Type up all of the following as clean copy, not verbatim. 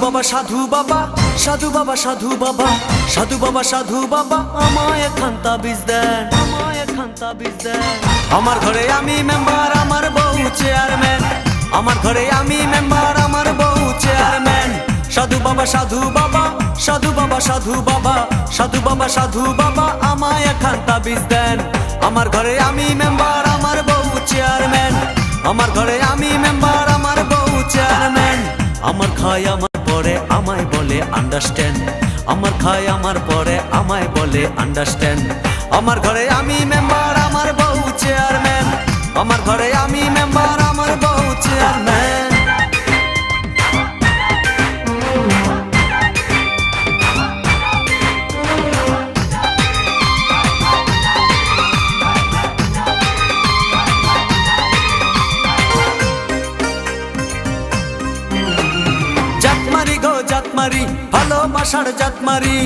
বাবা সাধু বাবা, সাধু বাবা সাধু বাবা, সাধু বাবা সাধু বাবা আমায় একখান তাবিজ দেন, আমায় একখান তাবিজ দেন। আমার ঘরে আমি মেম্বার, আমার বউ চেয়ারম্যান, আমার ঘরে আমি মেম্বার, আমার বউ চেয়ারম্যান। সাধু বাবা সাধু বাবা, সাধু বাবা সাধু বাবা, সাধু বাবা সাধু বাবা আমায় একখান তাবিজ দেন। আমার ঘরে আমি মেম্বার, আমার বউ চেয়ারম্যান, আমার ঘরে আমি মেম্বার, আমার বউ চেয়ারম্যান। আমার খায় আমার পরে আমায় বলে আন্ডারস্ট্যান্ড, আমার খায় আমার পরে আমায় বলে আন্ডারস্ট্যান্ড। আমার ঘরে আমি মেম্বার, আমার বউ চেয়ারম্যান, আমার ঘরে আমি মেম্বার, আমার বউ চেয়ারম্যান। জাতমারি গো জাতমারি, ভালোবাসার জাতমারি,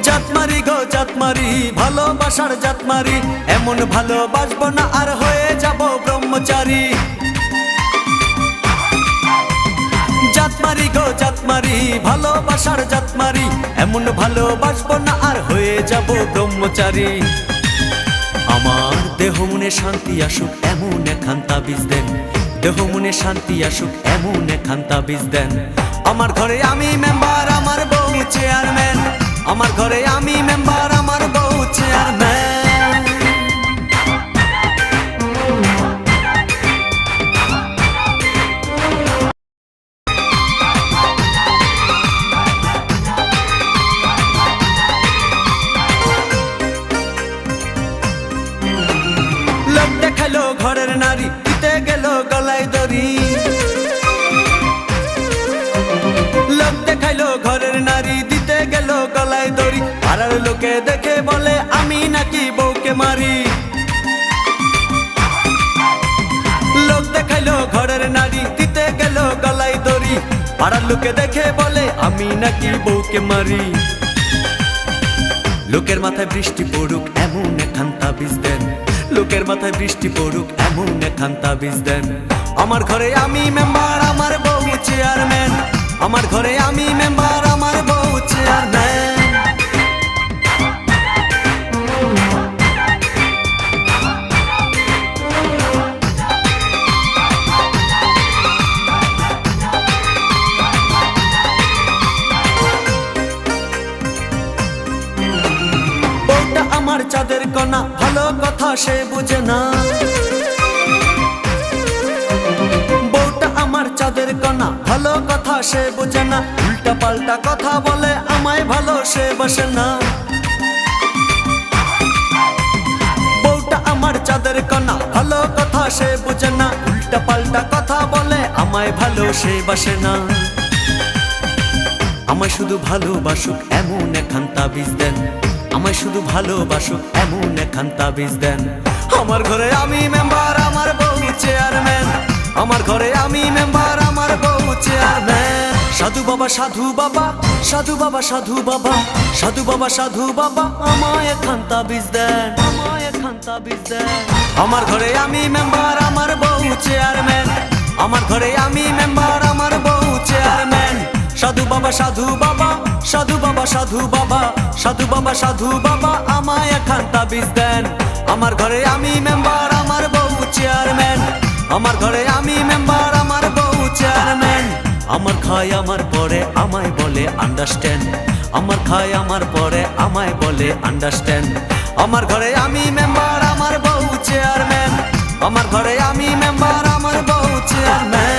জাতমারি গো জাতমারি, ভালোবাসার জাতমারি। এমন ভালোবাসবো না আর হয়ে যাব ব্রহ্মচারী। জাতমারি গো জাতমারি, ভালোবাসার জাতমারি, এমন ভালোবাসবো না আর হয়ে যাব ব্রহ্মচারী। আমার দেহ মনে শান্তি আসুক এমন একখান তাবিজ দেন, দেহ মনে শান্তি আসুক এমন একখান তাবিজ দেন। আমার ঘরে আমি মেম্বার, আমার বউ চেয়ারম্যান, আমার ঘরে আমি মেম্বার, আমার বউ চেয়ারম্যান। লোক দেখালো ঘরের নারী, দিতে গেল গলায় দড়ি। লোক দেখাইলো ঘরের নারী, দিতে গেল গলায় দড়ি। পাড়ার লোকে দেখে বলে আমি নাকি বউকে মারি। লোক দেখাইলো ঘরের নারী, দিতে গেল গলায় দড়ি। পাড়ার লোকে দেখে বলে আমি নাকি বউকে মারি। লোকের মাথায় বৃষ্টি পড়ুক এমন একখান তাবিজ দেন, লোকের মাথায় বৃষ্টি পড়ুক এমন একখান তাবিজ দেন। আমার ঘরে আমি মেম্বার, আমার বউ চেয়ারম্যান, আমার ঘরে আমি মেম্বার, আমার বউ চেয়ারম্যান। বউটা আমার চাঁদের কণা, ভালো কথা সে বুঝে না। বউটা আমার চাঁদের কণা, ভালো কথা সে বুঝে না। উল্টা পাল্টা কথা বলে আমায় ভালো সে বাসে না। বউটা আমার চাঁদের কণা, ভালো কথা সে বুঝে না। উল্টা পাল্টা কথা বলে আমায় ভালো সে বাসে না। আমায় শুধু ভালোবাসুক এমন একখান তাবিজ দেন, আমায় শুধু ভালোবাসুক এমন একখান তাবিজ দেন। আমার ঘরে আমি মেম্বার, আমার বউ চেয়ারম্যান, আমার ঘরে আমি মেম্বার, আমার বউ চেয়ারম্যান। সাধু বাবা সাধু বাবা, সাধু বাবা সাধু বাবা, সাধু বাবা সাধু বাবা আমায় একখান তাবিজ দেন, আমায় একখান তাবিজ দেন। আমার ঘরে আমি মেম্বার, আমার বউ চেয়ারম্যান, আমার ঘরে আমি মেম্বার, আমার বউ চেয়ারম্যান। সাধু বাবা সাধু বাবা, সাধু বাবা সাধু বাবা, সাধু বাবা সাধু বাবা আমায় একখান তাবিজ দেন। আমার ঘরে আমি মেম্বার, আমার বউ চেয়ারম্যান, আমার ঘরে আমি মেম্বার, আমার বউ চেয়ারম্যান। আমার খায় আমার পরে আমায় বলে আন্ডারস্ট্যান্ড, আমার খায় আমার পরে আমায় বলে আন্ডারস্ট্যান্ড। আমার ঘরে আমি মেম্বার, আমার বউ চেয়ারম্যান, আমার ঘরে আমি মেম্বার, আমার বউ চেয়ারম্যান।